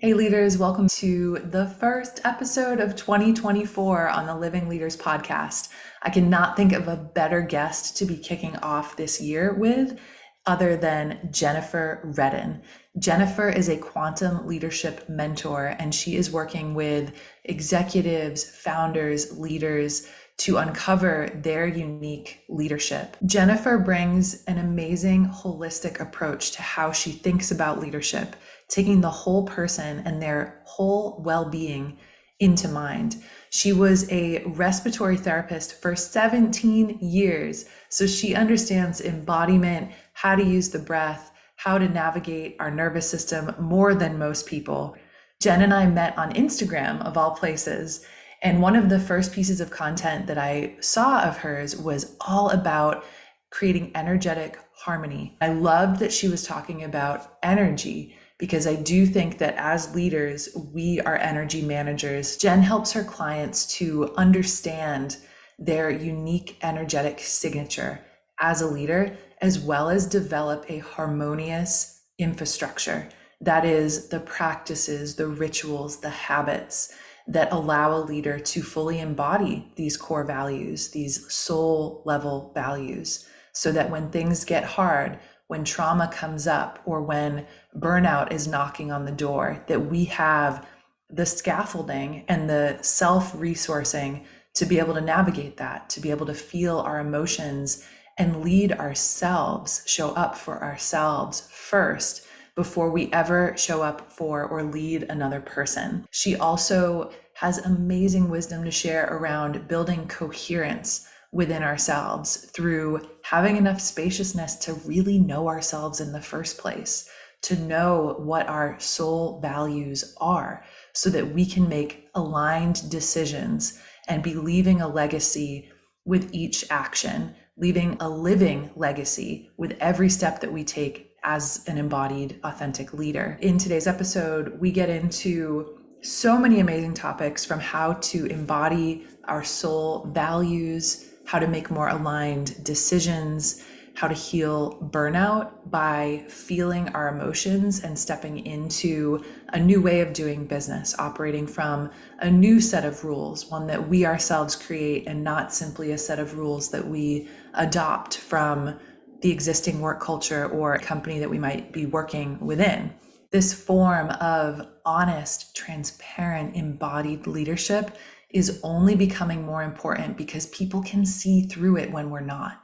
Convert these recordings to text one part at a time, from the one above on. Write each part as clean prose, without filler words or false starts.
Hey leaders, welcome to the first episode of 2024 on the Living Leaders podcast. I cannot think of a better guest to be kicking off this year with other than Jennifer Redden. Jennifer is a quantum leadership mentor, and she is working with executives, founders, leaders to uncover their unique leadership. Jennifer brings an amazing holistic approach to how she thinks about leadership, taking the whole person and their whole well-being into mind. She was a respiratory therapist for 17 years, so she understands embodiment, how to use the breath, how to navigate our nervous system more than most people. Jenn and I met on Instagram, of all places, and one of the first pieces of content that I saw of hers was all about creating energetic harmony. I loved that she was talking about energy because I do think that as leaders, we are energy managers. Jenn helps her clients to understand their unique energetic signature as a leader, as well as develop a harmonious infrastructure. That is the practices, the rituals, the habits that allow a leader to fully embody these core values, these soul level values, so that when things get hard, when trauma comes up, or when burnout is knocking on the door, that we have the scaffolding and the self-resourcing to be able to navigate that, to be able to feel our emotions and lead ourselves, show up for ourselves first before we ever show up for or lead another person. She also has amazing wisdom to share around building coherence within ourselves through having enough spaciousness to really know ourselves in the first place, to know what our soul values are so that we can make aligned decisions and be leaving a legacy with each action, leaving a living legacy with every step that we take as an embodied, authentic leader. In today's episode, we get into so many amazing topics, from how to embody our soul values, how to make more aligned decisions, how to heal burnout by feeling our emotions and stepping into a new way of doing business, operating from a new set of rules, one that we ourselves create and not simply a set of rules that we adopt from the existing work culture or company that we might be working within. This form of honest, transparent, embodied leadership is only becoming more important because people can see through it when we're not,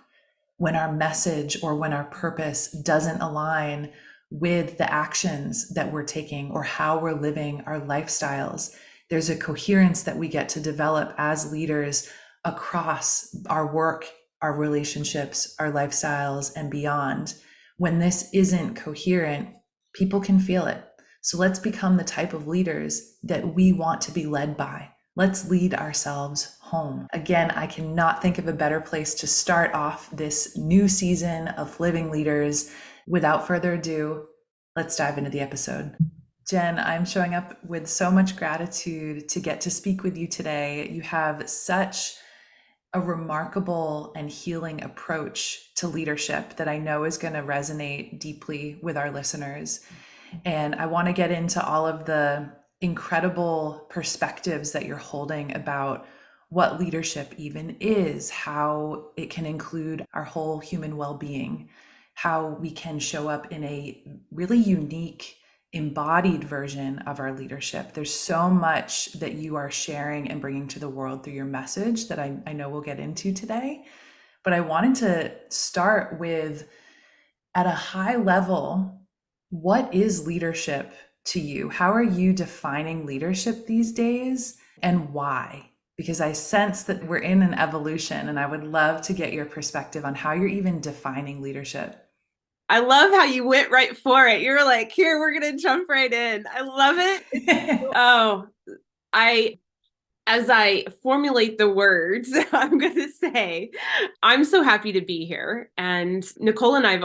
when our message or when our purpose doesn't align with the actions that we're taking or how we're living our lifestyles. There's a coherence that we get to develop as leaders across our work, our relationships, our lifestyles, and beyond. When this isn't coherent, people can feel it. So let's become the type of leaders that we want to be led by. Let's lead ourselves home. Again, I cannot think of a better place to start off this new season of Living Leaders. Without further ado, let's dive into the episode. Jenn, I'm showing up with so much gratitude to get to speak with you today. You have such a remarkable and healing approach to leadership that I know is going to resonate deeply with our listeners. And I want to get into all of the incredible perspectives that you're holding about what leadership even is, how it can include our whole human well-being, how we can show up in a really unique embodied version of our leadership. There's so much that you are sharing and bringing to the world through your message that I know we'll get into today. But I wanted to start with, at a high level, what is leadership to you? How are you defining leadership these days, and why? Because I sense that we're in an evolution, and I would love to get your perspective on how you're even defining leadership. I love how you went right for it. You're like, here, we're going to jump right in. I love it. Oh, I, as I formulate the words, I'm going to say, I'm so happy to be here. And Nicole and I we've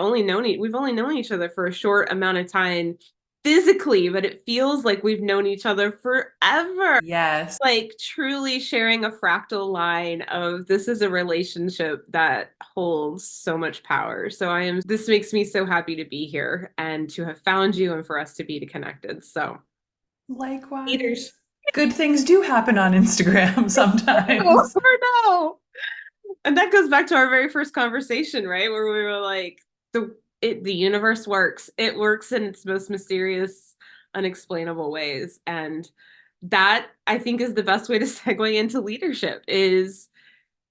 only known each other for a short amount of time physically, but it feels like we've known each other forever. Yes. Like truly sharing a fractal line of this is a relationship that holds so much power. This makes me so happy to be here and to have found you and for us to be connected. So leaders. Likewise. Good things do happen on Instagram sometimes. No. And that goes back to our very first conversation, right? Where we were like, the universe works. It works in its most mysterious, unexplainable ways. And that I think is the best way to segue into leadership is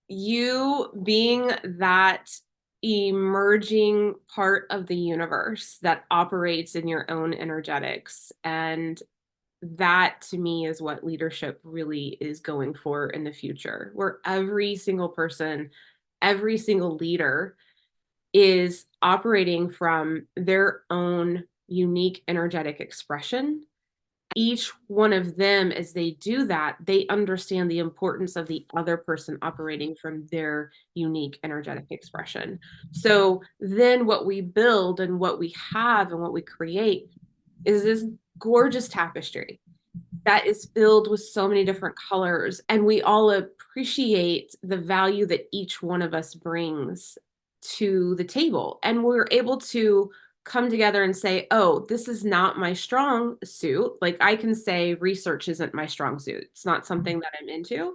you being that emerging part of the universe that operates in your own energetics. And that to me is what leadership really is going for in the future, where every single person, every single leader is operating from their own unique energetic expression. Each one of them, as they do that, they understand the importance of the other person operating from their unique energetic expression. So then what we build and what we have and what we create is this gorgeous tapestry that is filled with so many different colors, and we all appreciate the value that each one of us brings to the table, and we're able to come together and say, oh, this is not my strong suit. Like I can say research isn't my strong suit, it's not something that I'm into.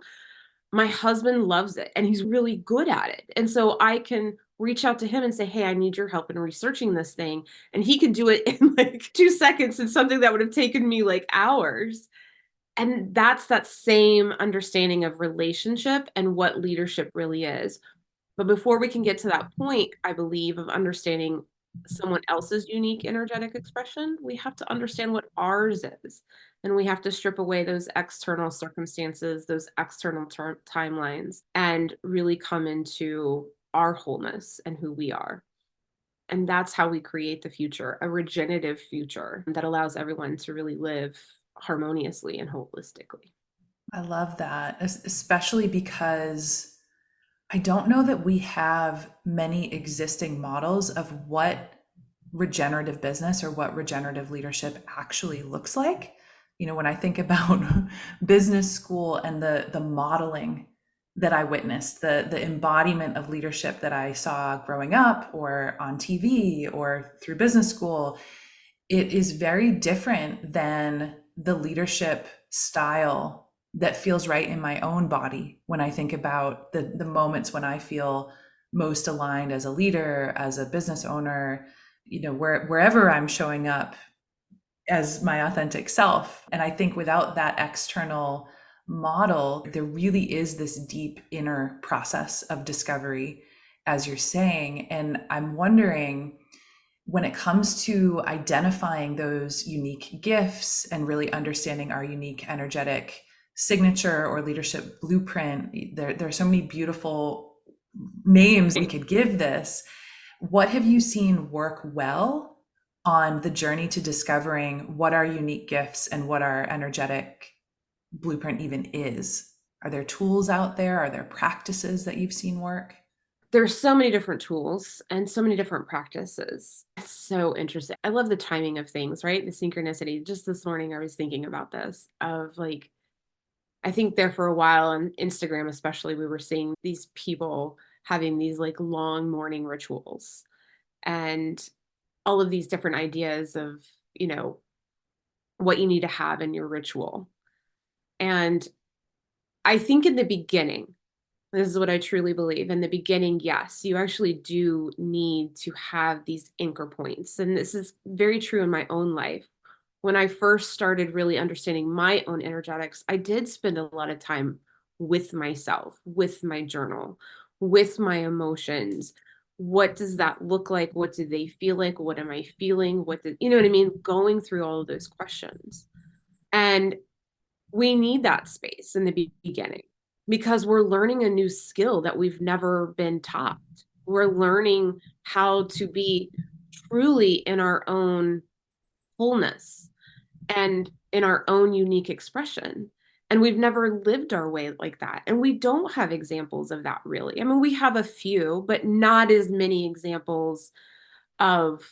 My husband loves it and he's really good at it, and so I can reach out to him and say, hey, I need your help in researching this thing, and he can do it in like 2 seconds. It's something that would have taken me like hours. And that's that same understanding of relationship and what leadership really is. But before we can get to that point, I believe, of understanding someone else's unique energetic expression, we have to understand what ours is. And we have to strip away those external circumstances, those external timelines, and really come into our wholeness and who we are. And that's how we create the future, a regenerative future that allows everyone to really live harmoniously and holistically. I love that, especially because I don't know that we have many existing models of what regenerative business or what regenerative leadership actually looks like. You know, when I think about business school and the modeling that I witnessed, the embodiment of leadership that I saw growing up or on TV or through business school, it is very different than the leadership style that feels right in my own body when I think about the moments when I feel most aligned as a leader, as a business owner, you know, wherever I'm showing up as my authentic self. And I think without that external model, there really is this deep inner process of discovery, as you're saying. And I'm wondering, when it comes to identifying those unique gifts and really understanding our unique energetic signature or leadership blueprint, there are so many beautiful names we could give this. What have you seen work well on the journey to discovering what our unique gifts and what our energetic blueprint even is? Are there tools out there? Are there practices that you've seen work? There's so many different tools and so many different practices. It's so interesting. I love the timing of things, right? The synchronicity. Just this morning, I was thinking about this of like, I think there for a while on Instagram, especially, we were seeing these people having these like long morning rituals and all of these different ideas of, you know, what you need to have in your ritual. And I think in the beginning, this is what I truly believe. In the beginning, yes, you actually do need to have these anchor points. And this is very true in my own life. When I first started really understanding my own energetics, I did spend a lot of time with myself, with my journal, with my emotions. What does that look like? What do they feel like? What am I feeling? You know what I mean? Going through all of those questions. And we need that space in the beginning because we're learning a new skill that we've never been taught. We're learning how to be truly in our own wholeness and in our own unique expression. And we've never lived our way like that. And we don't have examples of that really. I mean, we have a few, but not as many examples of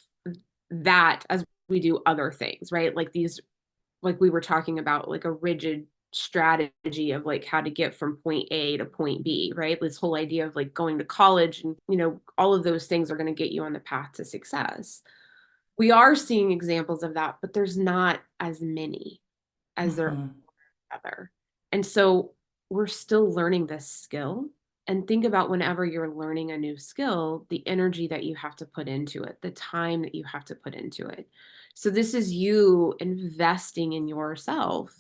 that as we do other things, right? Like these, like we were talking about, like a rigid strategy of like how to get from point A to point B, right? This whole idea of like going to college and, you know, all of those things are going to get you on the path to success. We are seeing examples of that, but there's not as many. as their Mhm. other. And so we're still learning this skill. And think about whenever you're learning a new skill, the energy that you have to put into it, the time that you have to put into it. So this is you investing in yourself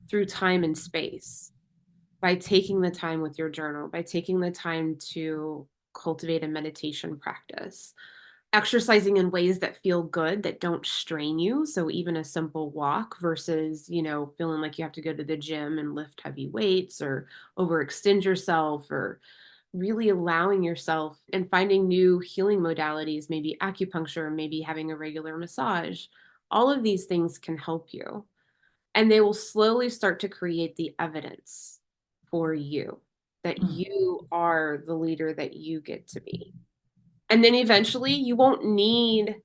through time and space by taking the time with your journal, by taking the time to cultivate a meditation practice, exercising in ways that feel good, that don't strain you. So even a simple walk versus, feeling like you have to go to the gym and lift heavy weights or overextend yourself, or really allowing yourself and finding new healing modalities, maybe acupuncture, maybe having a regular massage. All of these things can help you, and they will slowly start to create the evidence for you that Mm. you are the leader that you get to be. And then eventually you won't need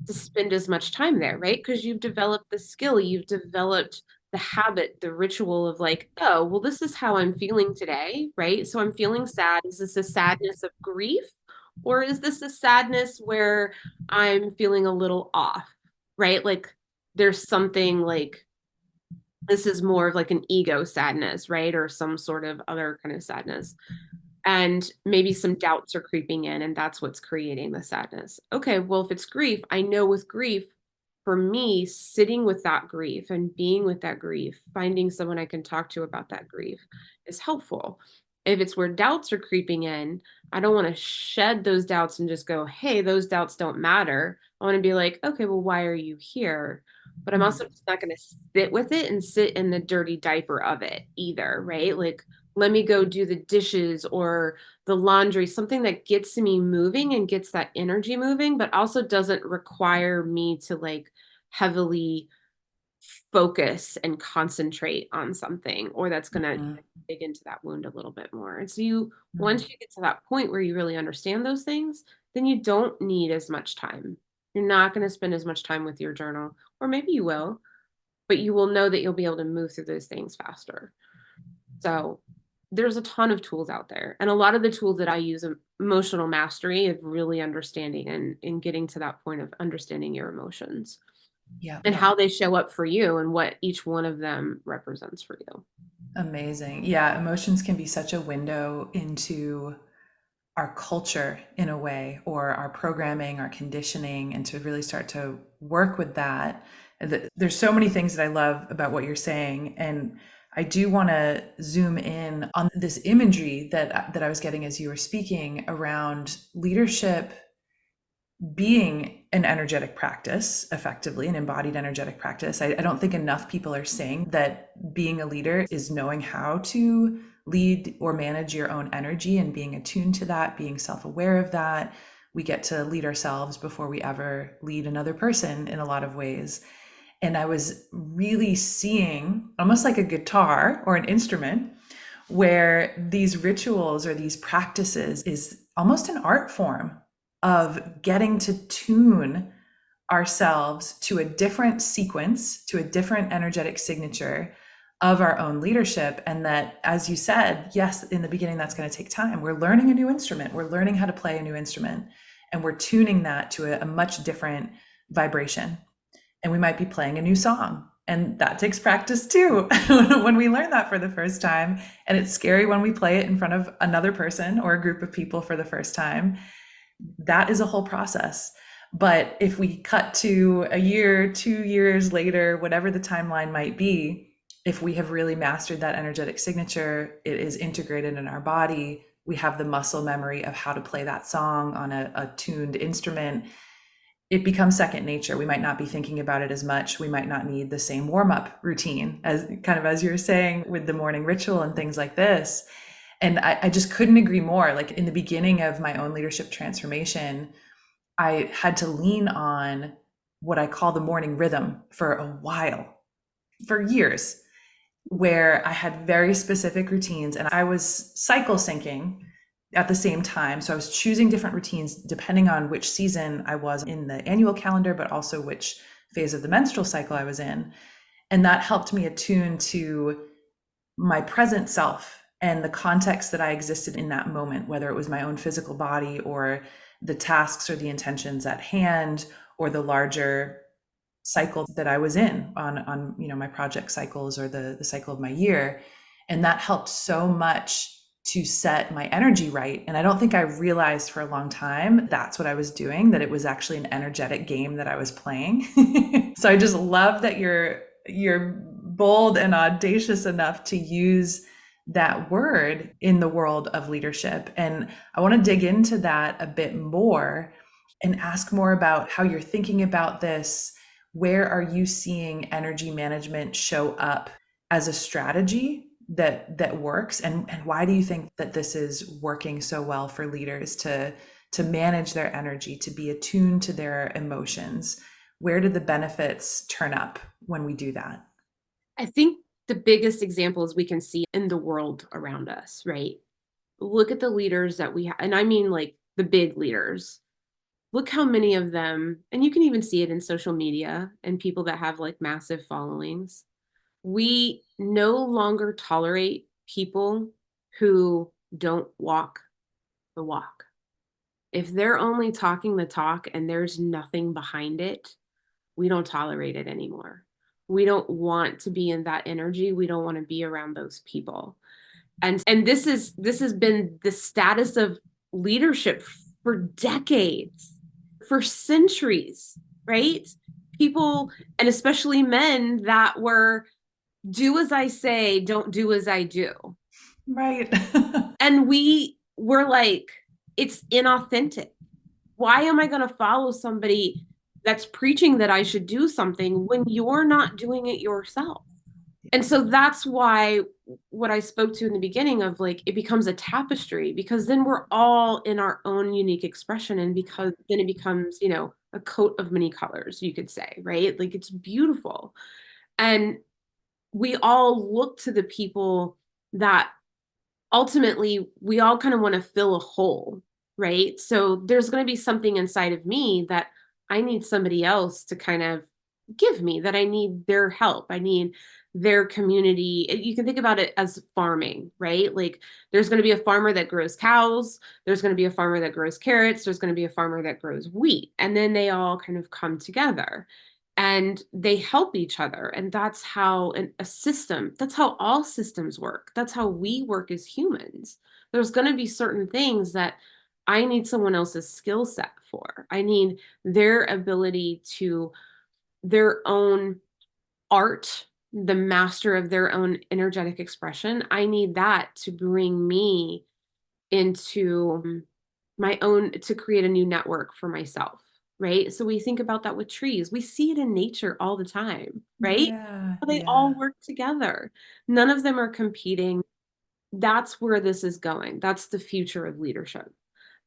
to spend as much time there, right? Because you've developed the skill, you've developed the habit, the ritual of like, oh, well, this is how I'm feeling today, right? So I'm feeling sad. Is this a sadness of grief? Or is this a sadness where I'm feeling a little off, right? Like there's something like, this is more of like an ego sadness, right? Or some sort of other kind of sadness, and maybe some doubts are creeping in, and that's what's creating the sadness. Okay, well, if it's grief, I know with grief, for me, sitting with that grief and being with that grief, finding someone I can talk to about that grief is helpful. If it's where doubts are creeping in, I don't want to shed those doubts and just go, hey, those doubts don't matter. I want to be like, okay, well, why are you here? But I'm also Mm. just not going to sit with it and sit in the dirty diaper of it either, right? Like, let me go do the dishes or the laundry, something that gets me moving and gets that energy moving, but also doesn't require me to like heavily focus and concentrate on something, or that's going to Mhm. dig into that wound a little bit more. And so you, once Mm. you get to that point where you really understand those things, then you don't need as much time. You're not going to spend as much time with your journal, or maybe you will, but you will know that you'll be able to move through those things faster. So there's a ton of tools out there. And a lot of the tools that I use, emotional mastery, of really understanding and getting to that point of understanding your emotions Yeah. and how they show up for you and what each one of them represents for you. Amazing. Yeah, emotions can be such a window into our culture in a way, or our programming, our conditioning, and to really start to work with that. There's so many things that I love about what you're saying, and I do want to zoom in on this imagery that I was getting as you were speaking around leadership being an energetic practice, effectively, an embodied energetic practice. I don't think enough people are saying that being a leader is knowing how to lead or manage your own energy and being attuned to that, being self aware of that. We get to lead ourselves before we ever lead another person in a lot of ways. And I was really seeing almost like a guitar or an instrument where these rituals or these practices is almost an art form of getting to tune ourselves to a different sequence, to a different energetic signature of our own leadership. And that, as you said, yes, in the beginning, that's going to take time. We're learning a new instrument, we're learning how to play a new instrument, and we're tuning that to a much different vibration. And we might be playing a new song. And that takes practice too when we learn that for the first time. And it's scary when we play it in front of another person or a group of people for the first time. That is a whole process. But if we cut to a year, 2 years later, whatever the timeline might be, if we have really mastered that energetic signature, it is integrated in our body. We have the muscle memory of how to play that song on a tuned instrument. It becomes second nature. We might not be thinking about it as much. We might not need the same warm-up routine as kind of as you were saying with the morning ritual and things like this. And I just couldn't agree more. Like in the beginning of my own leadership transformation, I had to lean on what I call the morning rhythm for a while, for years, where I had very specific routines and I was cycle syncing at the same time. So I was choosing different routines depending on which season I was in the annual calendar, but also which phase of the menstrual cycle I was in. And that helped me attune to my present self and the context that I existed in that moment, whether it was my own physical body or the tasks or the intentions at hand or the larger cycle that I was in on my project cycles or the cycle of my year. And that helped so much to set my energy right. And I don't think I realized for a long time that's what I was doing, that it was actually an energetic game that I was playing. So I just love that you're bold and audacious enough to use that word in the world of leadership. And I want to dig into that a bit more and ask more about how you're thinking about this. Where are you seeing energy management show up as a strategy that works, and why do you think that this is working so well for leaders to manage their energy, to be attuned to their emotions? Where do the benefits turn up when we do that? I think the biggest examples we can see in the world around us, right? Look at the leaders that we have, and I mean like the big leaders. Look how many of them, and you can even see it in social media and people that have like massive followings. We no longer tolerate people who don't walk the walk. If they're only talking the talk and there's nothing behind it, we don't tolerate it anymore. We don't want to be in that energy. We don't want to be around those people. And this has been the status of leadership for decades, for centuries, right? People, and especially men, that were do as I say, don't do as I do. Right. And we were like, it's inauthentic. Why am I going to follow somebody that's preaching that I should do something when you're not doing it yourself? And so that's why what I spoke to in the beginning of like it becomes a tapestry, because then we're all in our own unique expression, and because then it becomes, a coat of many colors, you could say, right? Like it's beautiful. And we all look to the people that ultimately we all kind of want to fill a hole, right? So there's going to be something inside of me that I need somebody else to kind of give me, that I need their help. I need their community. You can think about it as farming, right? Like there's going to be a farmer that grows cows, there's going to be a farmer that grows carrots, there's going to be a farmer that grows wheat, and then they all kind of come together and they help each other. And that's how a system, that's how all systems work. That's how we work as humans. There's going to be certain things that I need someone else's skill set for. I need their ability to, their own art, the master of their own energetic expression. I need that to bring me into my own, to create a new network for myself, right? So we think about that with trees. We see it in nature all the time, right? Yeah, They all yeah. work together. None of them are competing. That's where this is going. That's the future of leadership.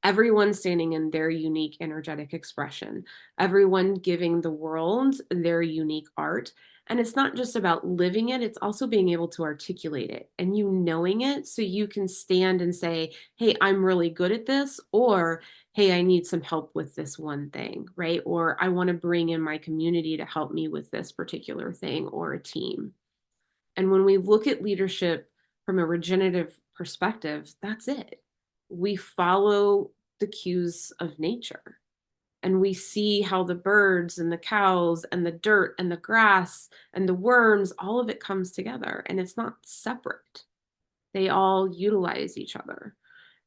Everyone standing in their unique energetic expression, everyone giving the world their unique art. And it's not just about living it, it's also being able to articulate it and you knowing it so you can stand and say, hey, I'm really good at this, or hey, I need some help with this one thing, right? Or I want to bring in my community to help me with this particular thing, or a team. And when we look at leadership from a regenerative perspective, that's it. We follow the cues of nature and we see how the birds and the cows and the dirt and the grass and the worms, all of it comes together and it's not separate. They all utilize each other.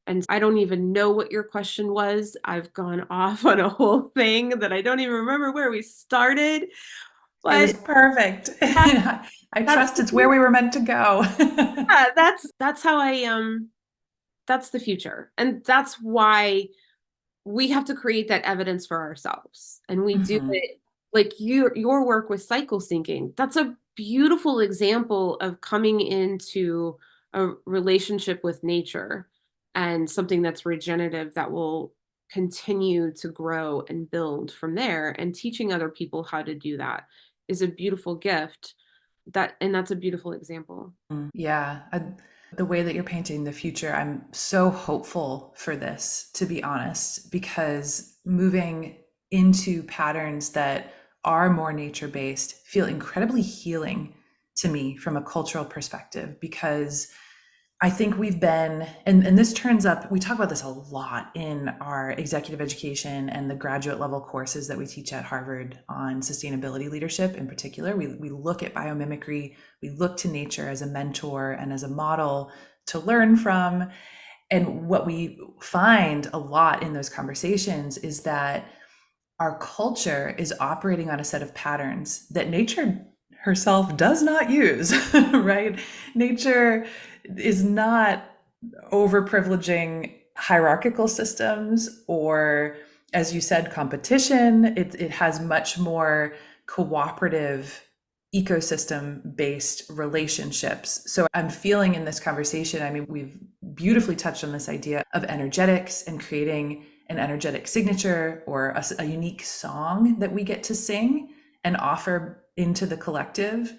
And I don't even know what your question was. I've gone off on a whole thing that I don't even remember where we started, It but was perfect. that, I that's trust it's where we were meant to go. yeah, that's how I that's the future. And that's why we have to create that evidence for ourselves. And we do Mhm. it like your work with cycle syncing. That's a beautiful example of coming into a relationship with nature and something that's regenerative that will continue to grow and build from there, and teaching other people how to do that is a beautiful gift. That's a beautiful example. Yeah, the way that you're painting the future, I'm so hopeful for this, to be honest, because moving into patterns that are more nature based feel incredibly healing to me from a cultural perspective, because I think we've been, and this turns up, we talk about this a lot in our executive education and the graduate level courses that we teach at Harvard on sustainability leadership in particular. We look at biomimicry, we look to nature as a mentor and as a model to learn from. And what we find a lot in those conversations is that our culture is operating on a set of patterns that nature herself does not use, right? Nature is not overprivileging hierarchical systems or, as you said, competition. It has much more cooperative ecosystem based relationships. So I'm feeling in this conversation, I mean, we've beautifully touched on this idea of energetics and creating an energetic signature or a unique song that we get to sing and offer into the collective,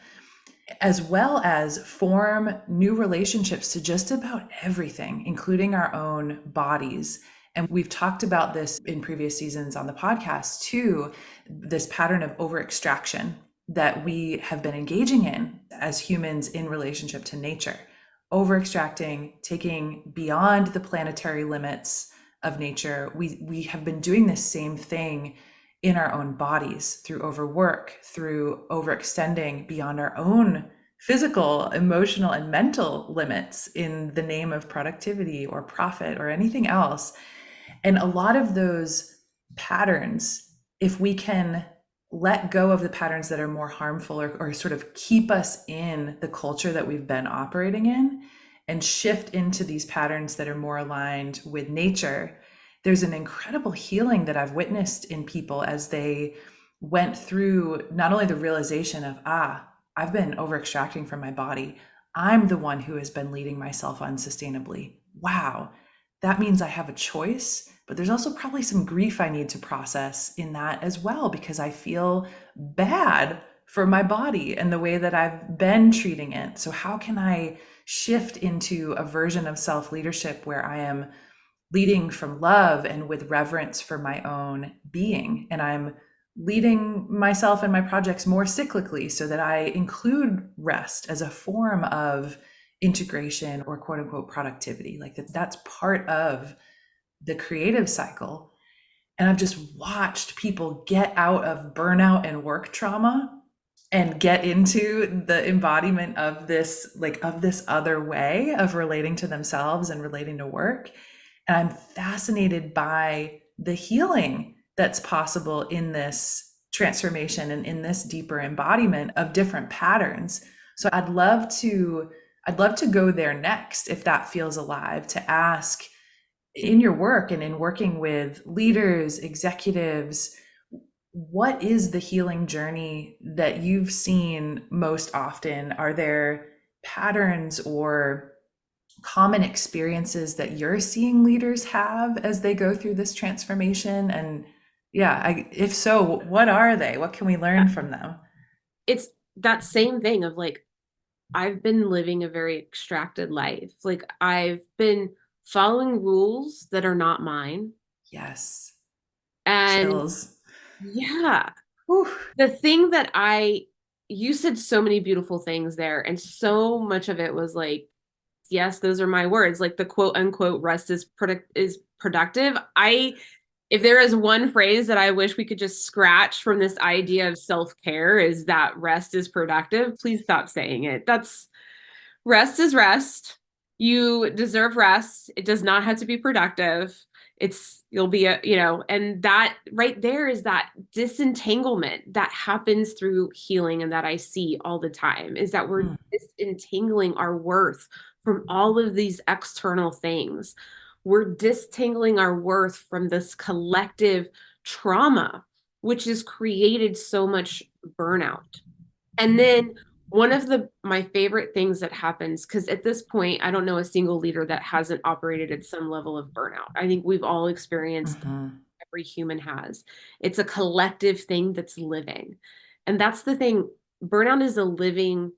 as well as form new relationships to just about everything, including our own bodies. And we've talked about this in previous seasons on the podcast too, this pattern of over extraction that we have been engaging in as humans in relationship to nature. Over extracting, taking beyond the planetary limits of nature. We have been doing this same thing in our own bodies through overwork, through overextending beyond our own physical, emotional, and mental limits in the name of productivity or profit or anything else. And a lot of those patterns, if we can let go of the patterns that are more harmful or sort of keep us in the culture that we've been operating in and shift into these patterns that are more aligned with nature, there's an incredible healing that I've witnessed in people as they went through not only the realization of, I've been over extracting from my body. I'm the one who has been leading myself unsustainably. Wow, that means I have a choice, but there's also probably some grief I need to process in that as well, because I feel bad for my body and the way that I've been treating it. So, how can I shift into a version of self leadership where I am leading from love and with reverence for my own being? And I'm leading myself and my projects more cyclically so that I include rest as a form of integration or quote unquote productivity. Like that's part of the creative cycle. And I've just watched people get out of burnout and work trauma and get into the embodiment of this, like of this other way of relating to themselves and relating to work. And I'm fascinated by the healing that's possible in this transformation and in this deeper embodiment of different patterns. So I'd love to go there next if that feels alive, to ask in your work and in working with leaders, executives, what is the healing journey that you've seen most often? Are there patterns or common experiences that you're seeing leaders have as they go through this transformation? And yeah, if so, what are they? What can we learn from them? It's that same thing of like, I've been living a very extracted life. Like I've been following rules that are not mine. Yes, And chills. yeah, Whew. the thing that you said so many beautiful things there, and so much of it was like, yes, those are my words. Like the quote unquote rest is productive. If there is one phrase that I wish we could just scratch from this idea of self-care is that rest is productive. Please stop saying it. Rest is rest. You deserve rest. It does not have to be productive. You'll be and that right there is that disentanglement that happens through healing and that I see all the time is that we're Mm. disentangling our worth from all of these external things. We're disentangling our worth from this collective trauma, which has created so much burnout. And then one of my favorite things that happens, because at this point, I don't know a single leader that hasn't operated at some level of burnout. I think we've all experienced, Mhm. every human has. It's a collective thing that's living. And that's the thing. Burnout is a living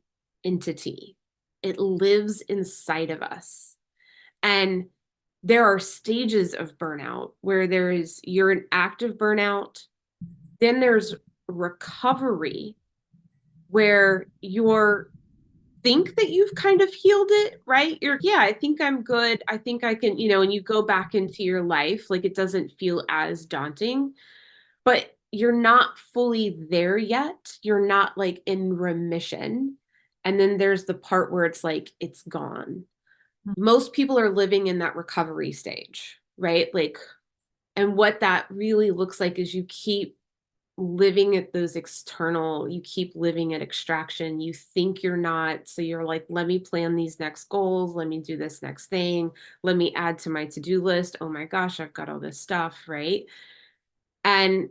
entity. It lives inside of us. And there are stages of burnout where you're in active burnout, then there's recovery where you're think that you've kind of healed it, right? You're, yeah, I think I'm good. I think I can, and you go back into your life, like it doesn't feel as daunting, but you're not fully there yet. You're not like in remission. And then there's the part where it's like, it's gone. Most people are living in that recovery stage, right? Like, and what that really looks like is you keep living at those external, you keep living at extraction. You think you're not. So you're like, let me plan these next goals. Let me do this next thing. Let me add to my to-do list. Oh my gosh, I've got all this stuff, right? And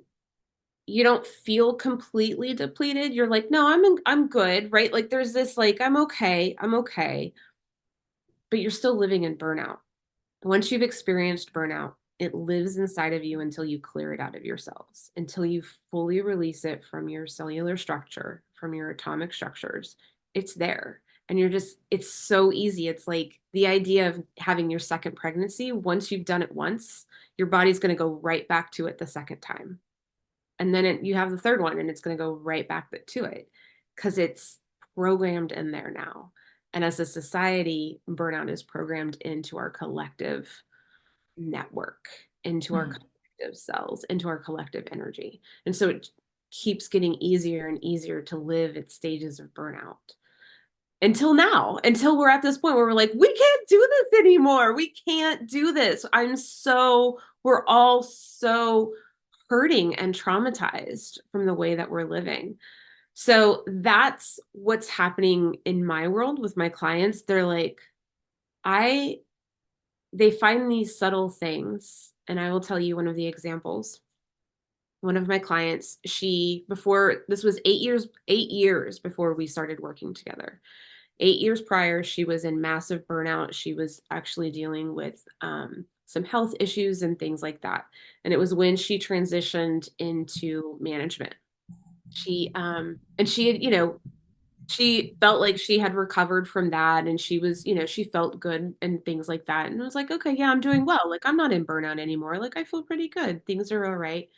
you don't feel completely depleted. You're like, no, I'm good, right? Like there's this like, I'm okay, but you're still living in burnout. Once you've experienced burnout, it lives inside of you until you clear it out of your cells, until you fully release it from your cellular structure, from your atomic structures. It's there. And you're just, it's so easy. It's like the idea of having your second pregnancy. Once you've done it once, your body's going to go right back to it the second time. And then you have the third one and it's going to go right back to it because it's programmed in there now. And as a society, burnout is programmed into our collective network, into our collective cells, into our collective energy. And so it keeps getting easier and easier to live at stages of burnout until now, until we're at this point where we're like, we can't do this anymore. We can't do this. We're all so hurting and traumatized from the way that we're living. So that's what's happening in my world with my clients. They're like, they find these subtle things. And I will tell you one of the examples. One of my clients, before this was 8 years before we started working together. 8 years prior, she was in massive burnout. She was actually dealing with some health issues and things like that. And it was when she transitioned into management. And she had, she felt like she had recovered from that and she was, she felt good and things like that. And I was like, okay, yeah, I'm doing well. Like I'm not in burnout anymore. Like I feel pretty good. Things are all right.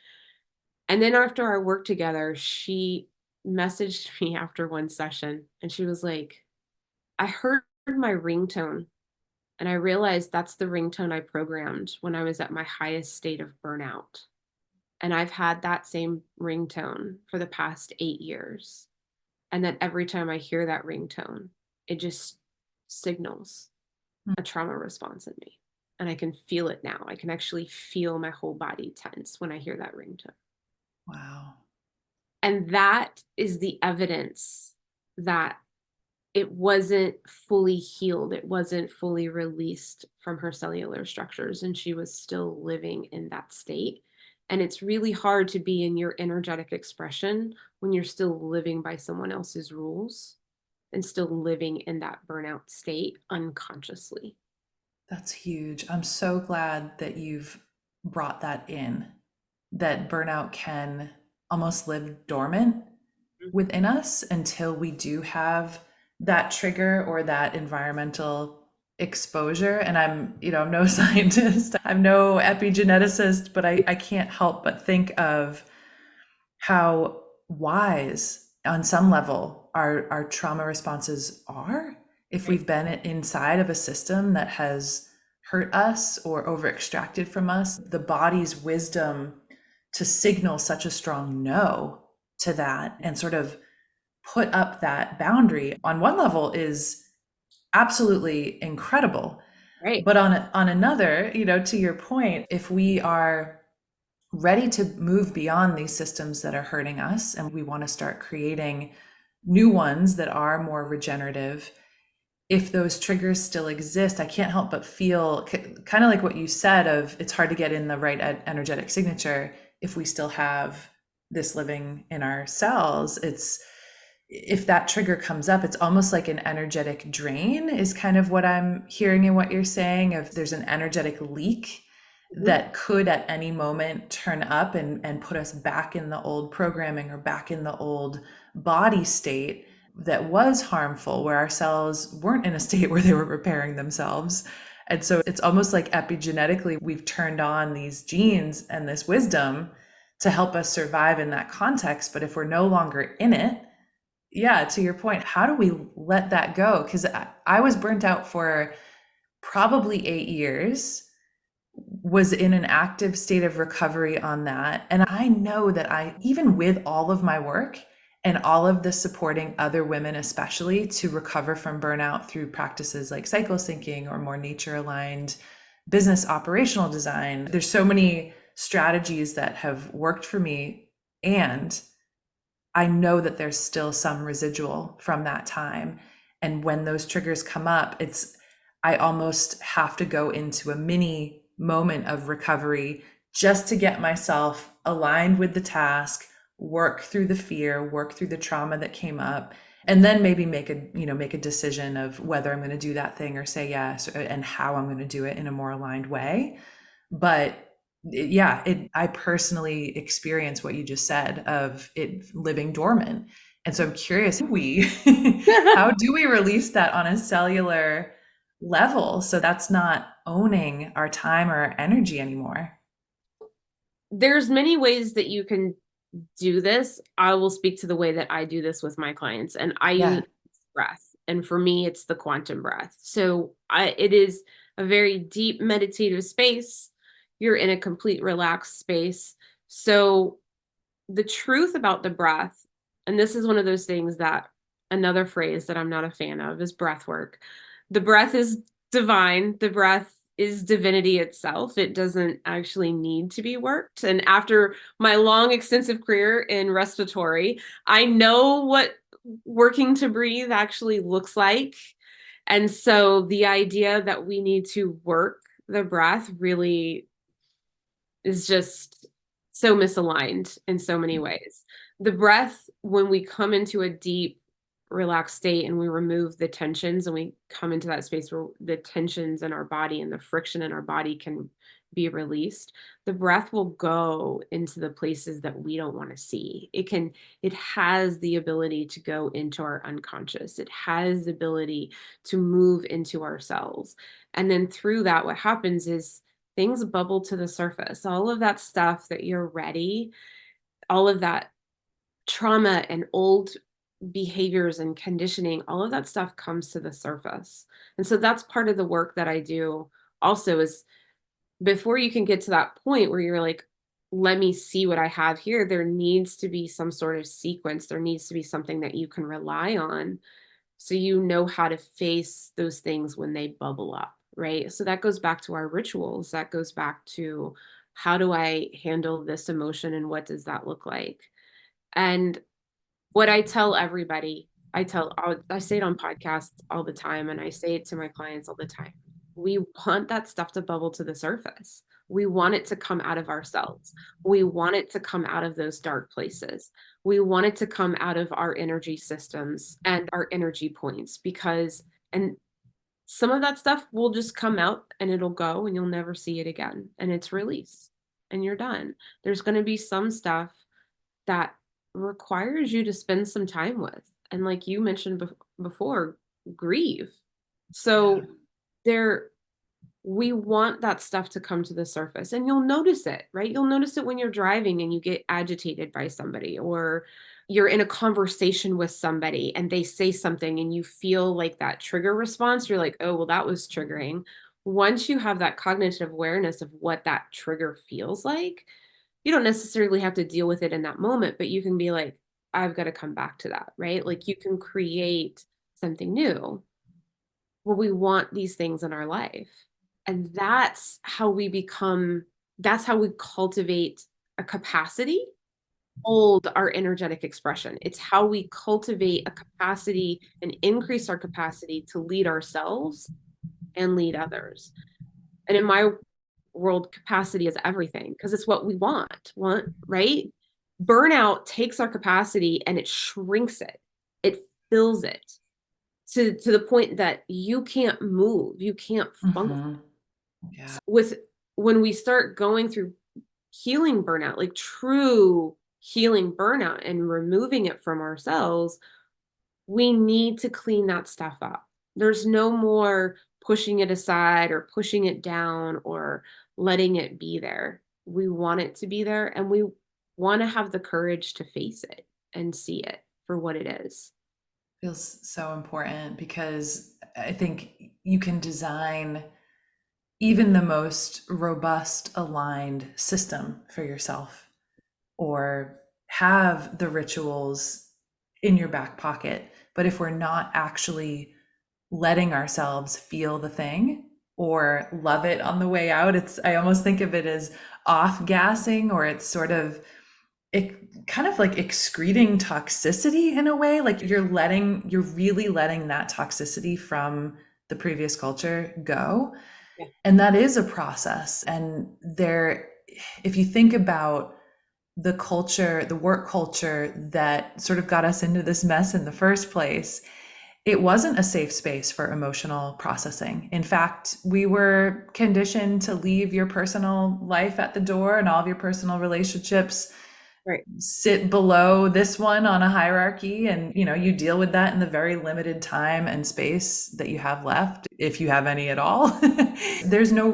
And then after our work together, she messaged me after one session and she was like, I heard my ringtone and I realized that's the ringtone I programmed when I was at my highest state of burnout. And I've had that same ringtone for the past 8 years. And that every time I hear that ringtone, it just signals a trauma response in me. And I can feel it now. I can actually feel my whole body tense when I hear that ringtone. Wow. And that is the evidence that it wasn't fully healed. It wasn't fully released from her cellular structures. And she was still living in that state. And it's really hard to be in your energetic expression when you're still living by someone else's rules and still living in that burnout state unconsciously. That's huge. I'm so glad that you've brought that in, that burnout can almost live dormant within us until we do have that trigger or that environmental exposure. And I'm no scientist, I'm no epigeneticist, but I can't help but think of how wise on some level our trauma responses are if Right. we've been inside of a system that has hurt us or over extracted from us. The body's wisdom to signal such a strong no to that and sort of put up that boundary on one level is absolutely incredible. Right. But on another, to your point, if we are ready to move beyond these systems that are hurting us and we want to start creating new ones that are more regenerative, if those triggers still exist, I can't help but feel kind of like what you said of it's hard to get in the right energetic signature if we still have this living in our cells. It's if that trigger comes up, it's almost like an energetic drain is kind of what I'm hearing in what you're saying. If there's an energetic leak Mhm. that could at any moment turn up and put us back in the old programming or back in the old body state that was harmful, where our cells weren't in a state where they were repairing themselves. And so it's almost like epigenetically, we've turned on these genes and this wisdom to help us survive in that context. But if we're no longer in it, yeah, to your point, how do we let that go? Because I was burnt out for probably 8 years, was in an active state of recovery on that. And I know that even with all of my work and all of the supporting other women, especially to recover from burnout through practices like cycle syncing or more nature aligned business operational design, there's so many strategies that have worked for me. And I know that there's still some residual from that time. And when those triggers come up, I almost have to go into a mini moment of recovery just to get myself aligned with the task, work through the fear, work through the trauma that came up, and then maybe make a decision of whether I'm going to do that thing or say yes, and how I'm going to do it in a more aligned way. But yeah, I personally experience what you just said of it living dormant. And so I'm curious, how do we release that on a cellular level so that's not owning our time or our energy anymore? There's many ways that you can do this. I will speak to the way that I do this with my clients, and I Yeah. use breath. And for me, it's the quantum breath. So it is a very deep meditative space. You're in a complete relaxed space. So the truth about the breath, and this is one of those things that another phrase that I'm not a fan of is breath work. The breath is divine. The breath is divinity itself. It doesn't actually need to be worked. And after my long, extensive career in respiratory, I know what working to breathe actually looks like. And so the idea that we need to work the breath really is just so misaligned in so many ways. The breath, when we come into a deep, relaxed state and we remove the tensions and we come into that space where the tensions in our body and the friction in our body can be released, the breath will go into the places that we don't want to see. It has the ability to go into our unconscious. It has the ability to move into our cells. And then through that, what happens is things bubble to the surface. All of that stuff that you're ready, all of that trauma and old behaviors and conditioning, all of that stuff comes to the surface. And so that's part of the work that I do also is before you can get to that point where you're like, let me see what I have here, there needs to be some sort of sequence. There needs to be something that you can rely on so you know how to face those things when they bubble up, right? So that goes back to our rituals. That goes back to how do I handle this emotion and what does that look like? And what I tell everybody, I say it on podcasts all the time and I say it to my clients all the time. We want that stuff to bubble to the surface. We want it to come out of ourselves. We want it to come out of those dark places. We want it to come out of our energy systems and our energy points and some of that stuff will just come out and it'll go and you'll never see it again. And it's released and you're done. There's going to be some stuff that requires you to spend some time with. And like you mentioned before, grieve. Yeah. So there we want that stuff to come to the surface and you'll notice it, right? You'll notice it when you're driving and you get agitated by somebody or you're in a conversation with somebody and they say something and you feel like that trigger response. You're like, oh, well, that was triggering. Once you have that cognitive awareness of what that trigger feels like, you don't necessarily have to deal with it in that moment, but you can be like, I've got to come back to that, right? Like you can create something new. Well, we want these things in our life. And that's how we cultivate a capacity, hold our energetic expression. It's how we cultivate a capacity and increase our capacity to lead ourselves and lead others. And in my world, capacity is everything because it's what we want, right? Burnout takes our capacity and it shrinks it. It fills it to the point that you can't move, you can't function. Hmm. Yeah. With when we start going through healing burnout, like true healing burnout and removing it from ourselves, we need to clean that stuff up. There's no more pushing it aside or pushing it down or letting it be there. We want it to be there and we want to have the courage to face it and see it for what it is. Feels so important because I think you can design even the most robust, aligned system for yourself, or have the rituals in your back pocket. But if we're not actually letting ourselves feel the thing or love it on the way out, I almost think of it as off gassing, or it's sort of kind of like excreting toxicity in a way. Like you're really letting that toxicity from the previous culture go. Yeah. And that is a process. And if you think about the culture, the work culture that sort of got us into this mess in the first place, it wasn't a safe space for emotional processing. In fact, we were conditioned to leave your personal life at the door, and all of your personal relationships Right. sit below this one on a hierarchy, and you deal with that in the very limited time and space that you have left, if you have any at all. There's no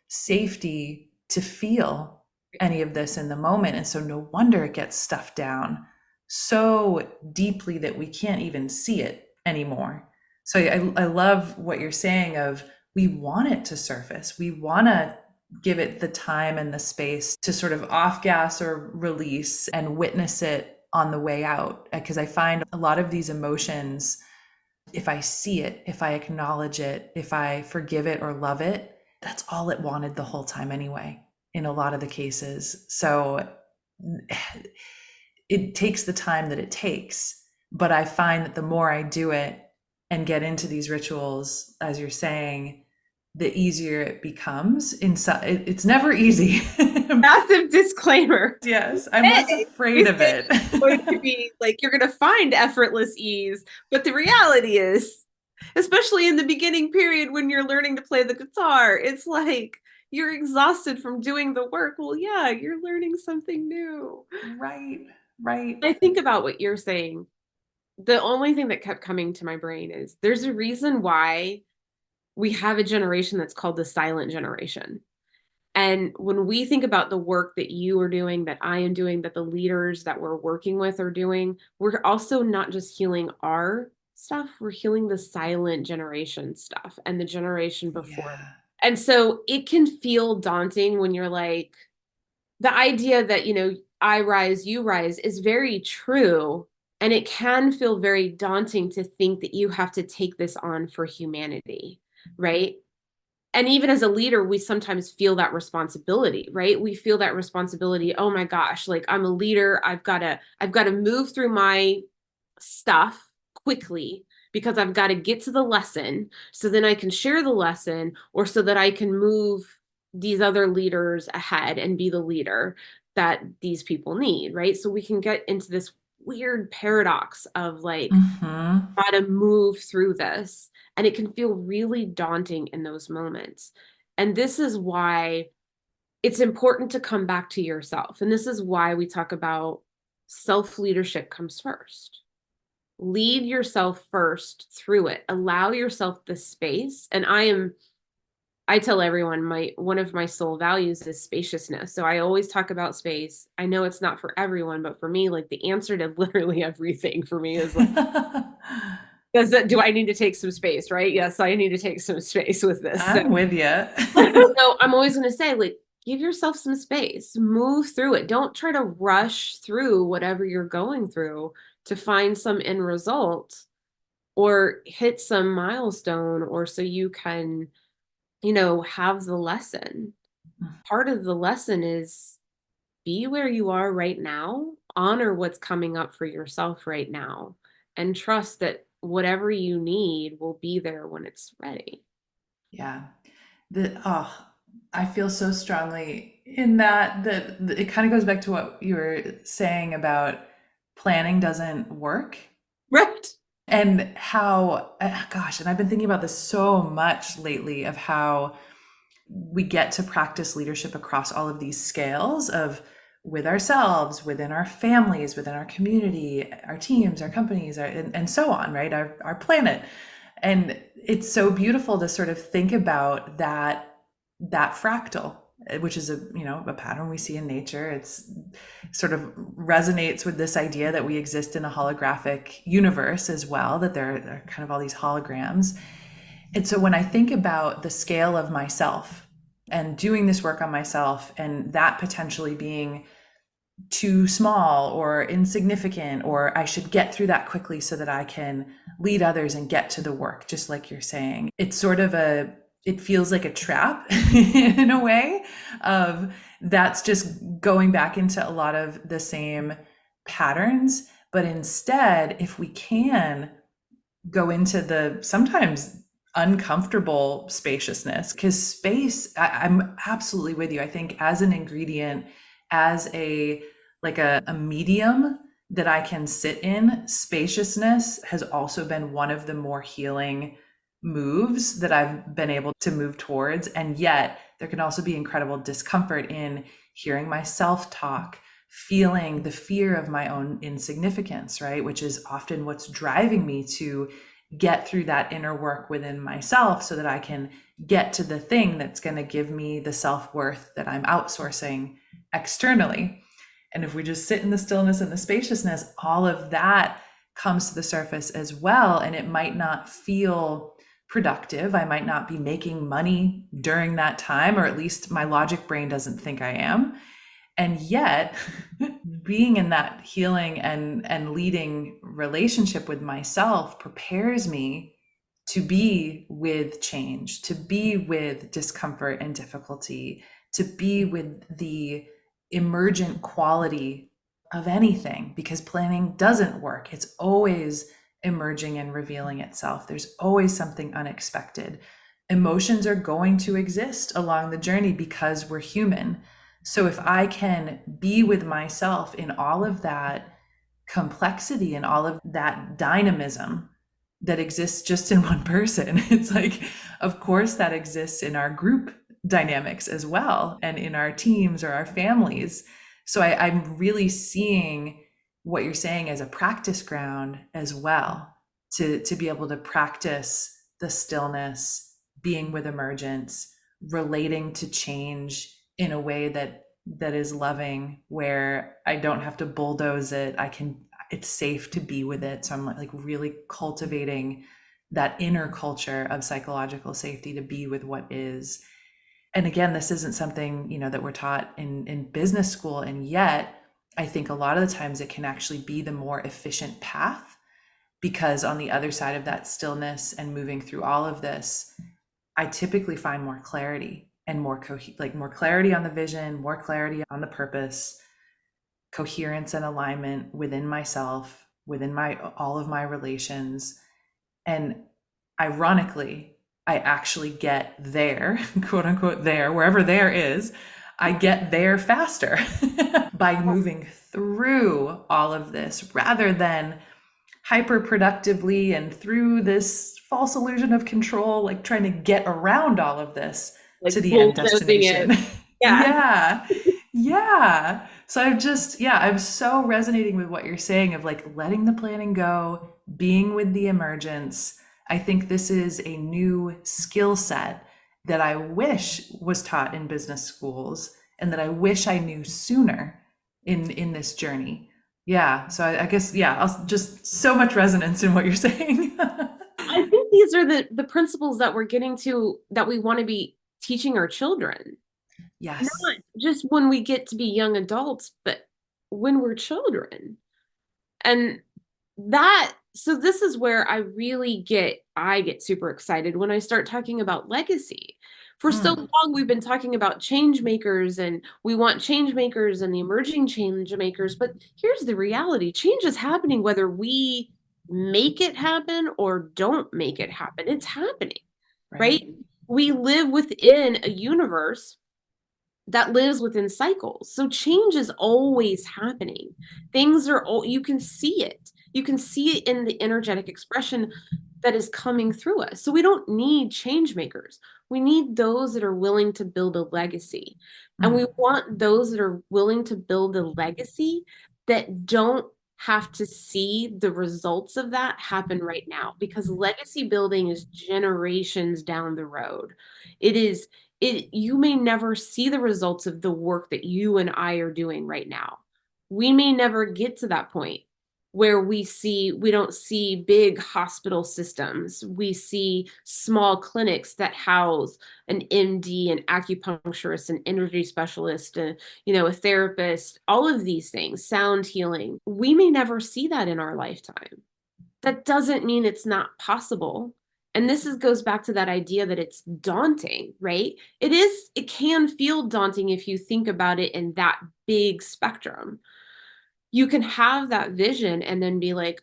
safety to feel any of this in the moment, and so no wonder it gets stuffed down so deeply that we can't even see it anymore. So I love what you're saying of, we want it to surface, we want to give it the time and the space to sort of off gas or release and witness it on the way out. Because I find a lot of these emotions, if I see it, if I acknowledge it, if I forgive it or love it, that's all it wanted the whole time anyway, in a lot of the cases. So it takes the time that it takes. But I find that the more I do it and get into these rituals, as you're saying, the easier it becomes. It's never easy. Massive disclaimer. Yes, I'm less Hey, afraid we of think it. it's going to be like you're going to find effortless ease, but the reality is, especially in the beginning period when you're learning to play the guitar, it's like you're exhausted from doing the work. Well, yeah, you're learning something new. Right, right. I think about what you're saying. The only thing that kept coming to my brain is there's a reason why we have a generation that's called the silent generation. And when we think about the work that you are doing, that I am doing, that the leaders that we're working with are doing, we're also not just healing our stuff, we're healing the silent generation stuff and the generation before. Yeah. And so it can feel daunting when you're like, the idea that, I rise, you rise is very true. And it can feel very daunting to think that you have to take this on for humanity, right? And even as a leader, we sometimes feel that responsibility, right? We feel that responsibility. Oh my gosh, like I'm a leader. I've got to move through my stuff quickly because I've got to get to the lesson so then I can share the lesson, or so that I can move these other leaders ahead and be the leader that these people need, right? So we can get into this weird paradox of like, Mm-hmm. got to move through this. And it can feel really daunting in those moments. And this is why it's important to come back to yourself. And this is why we talk about self leadership comes first. Lead yourself first through it. Allow yourself the space. And I tell everyone one of my soul values is spaciousness. So I always talk about space. I know it's not for everyone, but for me, like the answer to literally everything for me is like, do I need to take some space, right? Yes, I need to take some space with this. So I'm with you. no, I'm always going to say, like, give yourself some space, move through it. Don't try to rush through whatever you're going through to find some end result or hit some milestone, or so you can, have the lesson. Part of the lesson is be where you are right now, honor what's coming up for yourself right now, and trust that whatever you need will be there when it's ready. Yeah. I feel so strongly in that it kind of goes back to what you were saying about planning doesn't work, Right. and how, gosh, and I've been thinking about this so much lately, of how we get to practice leadership across all of these scales of, with ourselves, within our families, within our community, our teams, our companies, and so on, right? Our planet. And it's so beautiful to sort of think about that fractal, which is a pattern we see in nature. It's sort of resonates with this idea that we exist in a holographic universe as well, that there are kind of all these holograms. And so when I think about the scale of myself and doing this work on myself, and that potentially being too small or insignificant, or I should get through that quickly so that I can lead others and get to the work, just like you're saying. It's sort of it feels like a trap in a way of that's just going back into a lot of the same patterns. But instead, if we can go into the sometimes uncomfortable spaciousness, because space, I'm absolutely with you. I think as an ingredient, as a medium that I can sit in, spaciousness has also been one of the more healing moves that I've been able to move towards. And yet there can also be incredible discomfort in hearing myself talk, feeling the fear of my own insignificance, right? Which is often what's driving me to get through that inner work within myself so that I can get to the thing that's going to give me the self-worth that I'm outsourcing externally. And if we just sit in the stillness and the spaciousness, all of that comes to the surface as well. And it might not feel productive. I might not be making money during that time, or at least my logic brain doesn't think I am. And yet, being in that healing and leading relationship with myself prepares me to be with change, to be with discomfort and difficulty, to be with the emergent quality of anything, because planning doesn't work. It's always emerging and revealing itself. There's always something unexpected. Emotions are going to exist along the journey because we're human. So if I can be with myself in all of that complexity and all of that dynamism that exists just in one person, it's like, of course, that exists in our group dynamics as well, and in our teams or our families. So I'm really seeing what you're saying as a practice ground as well, to be able to practice the stillness, being with emergence, relating to change in a way that is loving, where I don't have to bulldoze it. It's safe to be with it. So I'm like really cultivating that inner culture of psychological safety to be with what is. And again, this isn't something, that we're taught in business school. And yet I think a lot of the times it can actually be the more efficient path, because on the other side of that stillness and moving through all of this, I typically find more clarity and more more clarity on the vision, more clarity on the purpose, coherence and alignment within myself, within all of my relations. And ironically, I actually get there, quote unquote, there, wherever there is, I get there faster by moving through all of this rather than hyper productively and through this false illusion of control, like trying to get around all of this like to the end bulldozing destination. it. Yeah. Yeah. Yeah. So I'm so resonating with what you're saying of like letting the planning go, being with the emergence. I think this is a new skill set that I wish was taught in business schools, and that I wish I knew sooner in this journey. Yeah. So I guess, yeah, I'll just so much resonance in what you're saying. I think these are the principles that we're getting to, that we want to be teaching our children. Yes. Not just when we get to be young adults, but when we're children. And so this is where I get super excited when I start talking about legacy. For so Mm, long, we've been talking about change makers, and we want change makers and the emerging change makers. But here's the reality: change is happening whether we make it happen or don't make it happen. It's happening, right. right? We live within a universe that lives within cycles. So change is always happening. You can see it. You can see it in the energetic expression that is coming through us. So we don't need change makers. We need those that are willing to build a legacy. And we Mm, want those that are willing to build a legacy that don't have to see the results of that happen right now, because legacy building is generations down the road. It is you may never see the results of the work that you and I are doing right now. We may never get to that point where we don't see big hospital systems. We see small clinics that house an MD, an acupuncturist, an energy specialist, a therapist, all of these things, sound healing. We may never see that in our lifetime. That doesn't mean it's not possible. And goes back to that idea that it's daunting, right? It can feel daunting if you think about it in that big spectrum. You can have that vision and then be like,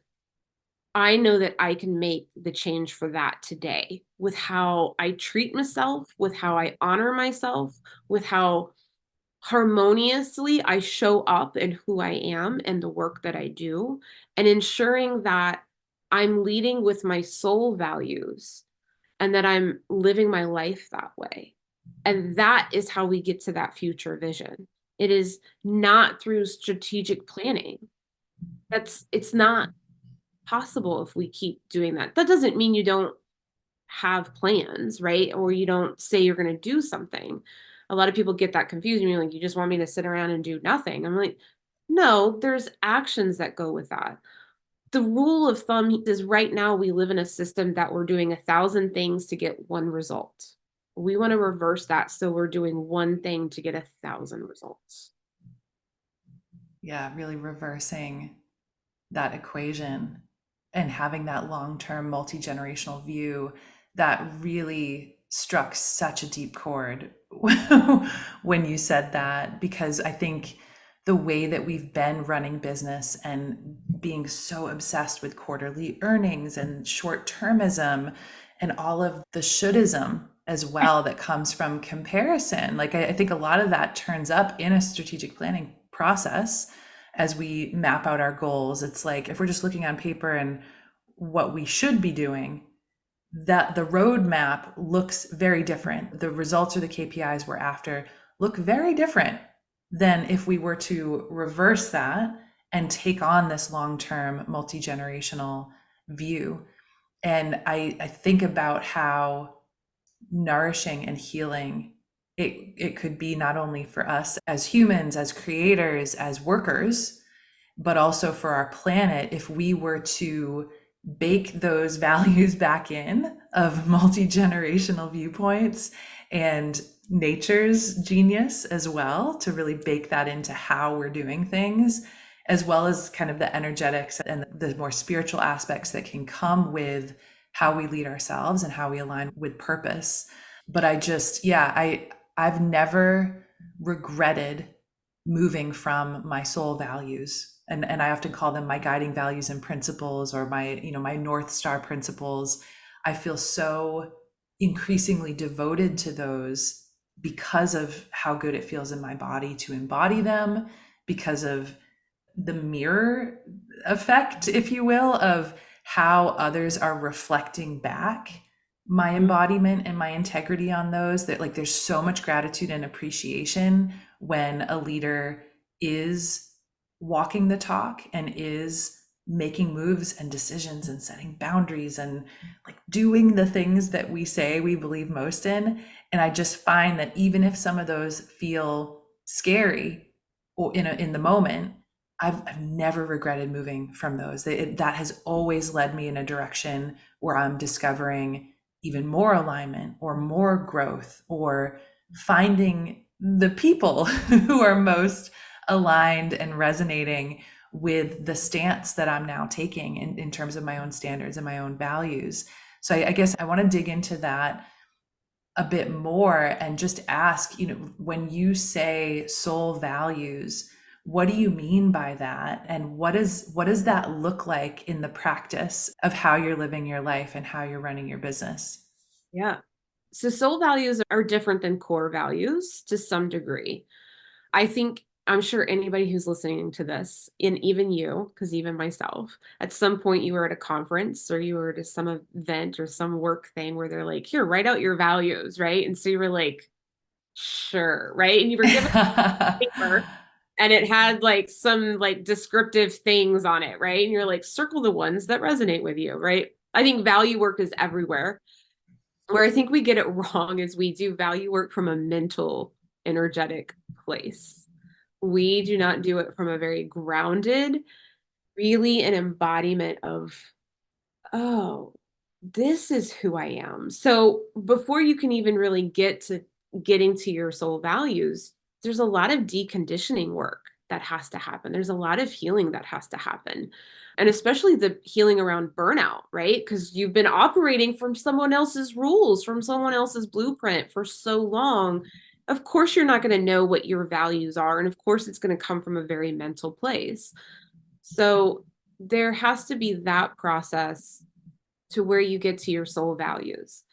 I know that I can make the change for that today with how I treat myself, with how I honor myself, with how harmoniously I show up in who I am and the work that I do, and ensuring that I'm leading with my soul values and that I'm living my life that way. And that is how we get to that future vision. It is not through strategic planning. It's not possible if we keep doing that. That doesn't mean you don't have plans, right? Or you don't say you're going to do something. A lot of people get that confused. You're like, you just want me to sit around and do nothing. I'm like, no, there's actions that go with that. The rule of thumb is right now we live in a system that we're doing 1,000 things to get one result. We want to reverse that. So we're doing one thing to get 1,000 results. Yeah, really reversing that equation and having that long-term multi-generational view that really struck such a deep chord when you said that, because I think the way that we've been running business and being so obsessed with quarterly earnings and short-termism and all of the shouldism as well that comes from comparison, like I think a lot of that turns up in a strategic planning process as we map out our goals. It's like if we're just looking on paper and what we should be doing, that the roadmap looks very different. The results or the KPIs we're after look very different than if we were to reverse that and take on this long-term multi-generational view. And I think about how nourishing and healing it could be, not only for us as humans, as creators, as workers, but also for our planet, if we were to bake those values back in of multi-generational viewpoints and nature's genius as well, to really bake that into how we're doing things, as well as kind of the energetics and the more spiritual aspects that can come with how we lead ourselves and how we align with purpose. But I've never regretted moving from my soul values. And I often call them my guiding values and principles, or my North Star principles. I feel so increasingly devoted to those because of how good it feels in my body to embody them, because of the mirror effect, if you will, of how others are reflecting back my embodiment and my integrity on those. That, like, there's so much gratitude and appreciation when a leader is walking the talk and is making moves and decisions and setting boundaries and like doing the things that we say we believe most in. And I just find that even if some of those feel scary or in the moment, I've never regretted moving from those. That has always led me in a direction where I'm discovering even more alignment or more growth, or finding the people who are most aligned and resonating with the stance that I'm now taking in terms of my own standards and my own values. So I guess I want to dig into that a bit more and just ask, when you say soul values, what do you mean by that? And what does that look like in the practice of how you're living your life and how you're running your business? Yeah. So soul values are different than core values to some degree. I'm sure anybody who's listening to this, and even you, because even myself, at some point you were at a conference or you were at some event or some work thing where they're like, here, write out your values, right? And so you were like, sure, right? And you were given paper and it had like some like descriptive things on it, right? And you're like, circle the ones that resonate with you, right? I think value work is everywhere. Where I think we get it wrong is we do value work from a mental, energetic place. We do not do it from a very grounded, really an embodiment of, oh, this is who I am. So before you can even really get to getting to your soul values, there's a lot of deconditioning work that has to happen. There's a lot of healing that has to happen. And especially the healing around burnout, right? Because you've been operating from someone else's rules, from someone else's blueprint for so long. Of course, you're not going to know what your values are. And of course, it's going to come from a very mental place. So there has to be that process to where you get to your soul values.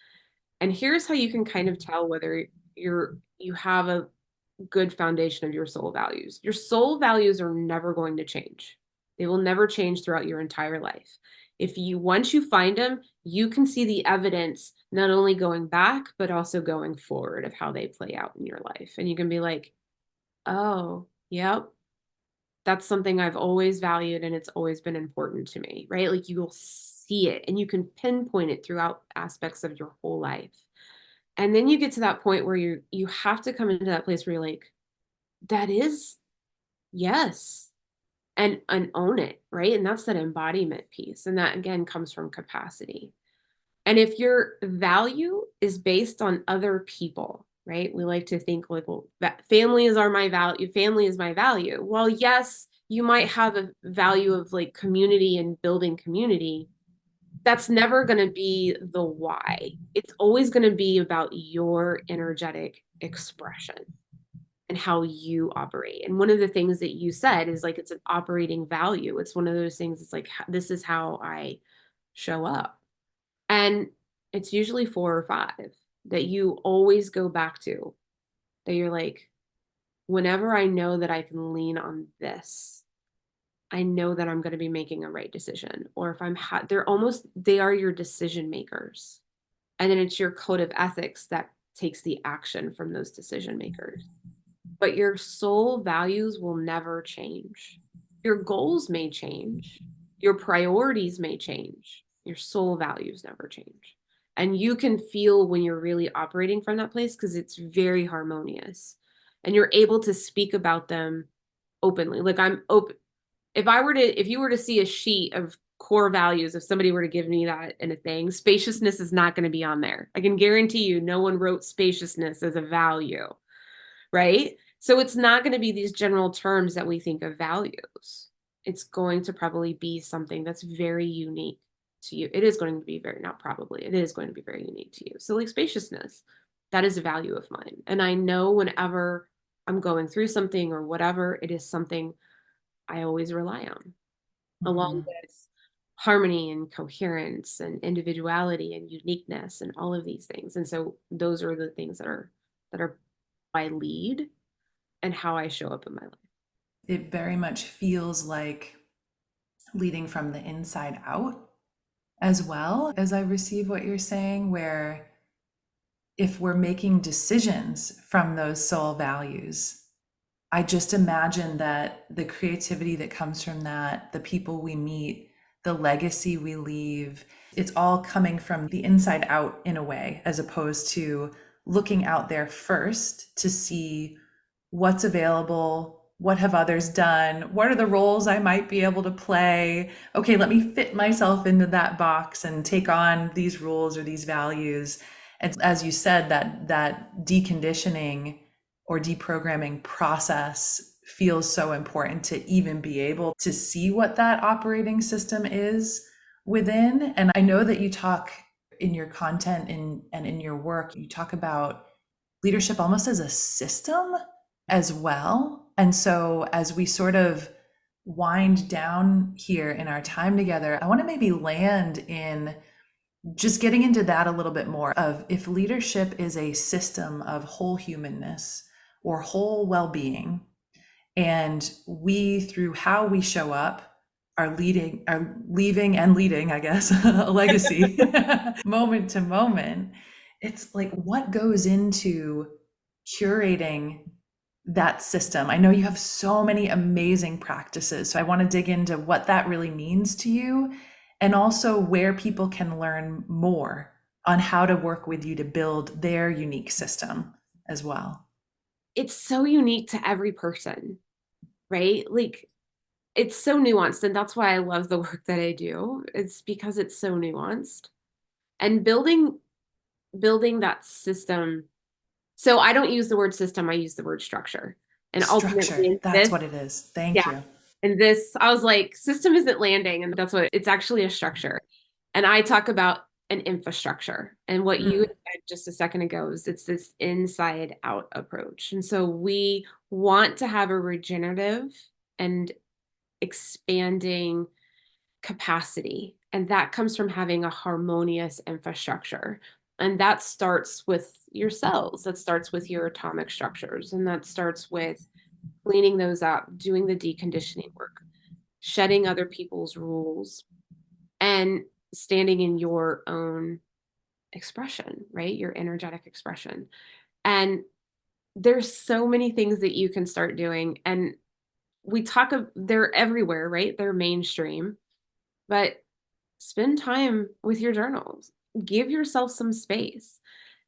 And here's how you can kind of tell whether you have a good foundation of your soul values. Your soul values are never going to change. They will never change throughout your entire life. If you once you find them, you can see the evidence not only going back but also going forward of how they play out in your life. And you can be like, "Oh, yep, that's something I've always valued and it's always been important to me," right? Like you will see it and you can pinpoint it throughout aspects of your whole life. And then you get to that point where you have to come into that place where you're like, that is yes. And own it, right? And that's that embodiment piece. And that again comes from capacity. And if your value is based on other people, right? We like to think like, well, family is my value. Family is my value. Well, yes, you might have a value of like community and building community. That's never going to be the why. It's always going to be about your energetic expression and how you operate. And one of the things that you said is like, it's an operating value. It's one of those things. It's like, this is how I show up. And it's usually 4 or 5 that you always go back to, that you're like, whenever I know that I can lean on this, I know that I'm going to be making a right decision. Or if they are your decision makers. And then it's your code of ethics that takes the action from those decision makers. But your soul values will never change. Your goals may change, your priorities may change, your soul values never change. And you can feel when you're really operating from that place because it's very harmonious and you're able to speak about them openly. Like I'm open. If you were to see a sheet of core values, if somebody were to give me that in a thing, spaciousness is not going to be on there. I can guarantee you no one wrote spaciousness as a value, right? So it's not going to be these general terms that we think of values. It's going to probably be something that's very unique to you. It is going to be not probably, it is going to be very unique to you. So like spaciousness, that is a value of mine. And I know whenever I'm going through something or whatever, it is something I always rely on, along with harmony and coherence and individuality and uniqueness and all of these things. And so those are the things that are my lead and how I show up in my life. It very much feels like leading from the inside out as well, as I receive what you're saying, where if we're making decisions from those soul values, I just imagine that the creativity that comes from that, the people we meet, the legacy we leave, it's all coming from the inside out in a way, as opposed to looking out there first to see what's available, what have others done, what are the roles I might be able to play. Okay, let me fit myself into that box and take on these rules or these values. And as you said, that deconditioning or deprogramming process feels so important to even be able to see what that operating system is within. And I know that you talk in your content and in your work, you talk about leadership almost as a system as well. And so as we sort of wind down here in our time together, I want to maybe land in just getting into that a little bit more of if leadership is a system of whole humanness or whole well-being, and we through how we show up are leaving and leading, I guess, a legacy moment to moment. It's like what goes into curating that system? I know you have so many amazing practices, so I want to dig into what that really means to you and also where people can learn more on how to work with you to build their unique system as well. It's so unique to every person, right? Like it's so nuanced. And that's why I love the work that I do. It's because it's so nuanced. And building that system. So I don't use the word system, I use the word structure. And ultimately Structure, in that's this, what it is. Thank yeah, you. in this, I was like, system isn't landing. And that's what it's actually a structure. And I talk about an infrastructure. And what you Mm, said just a second ago is it's this inside out approach. And so we want to have a regenerative and expanding capacity. And that comes from having a harmonious infrastructure. And that starts with your cells, that starts with your atomic structures, and that starts with cleaning those up, doing the deconditioning work, shedding other people's rules, and standing in your own expression, right? Your energetic expression. And there's so many things that you can start doing. And they're everywhere, right? They're mainstream, but spend time with your journals. Give yourself some space.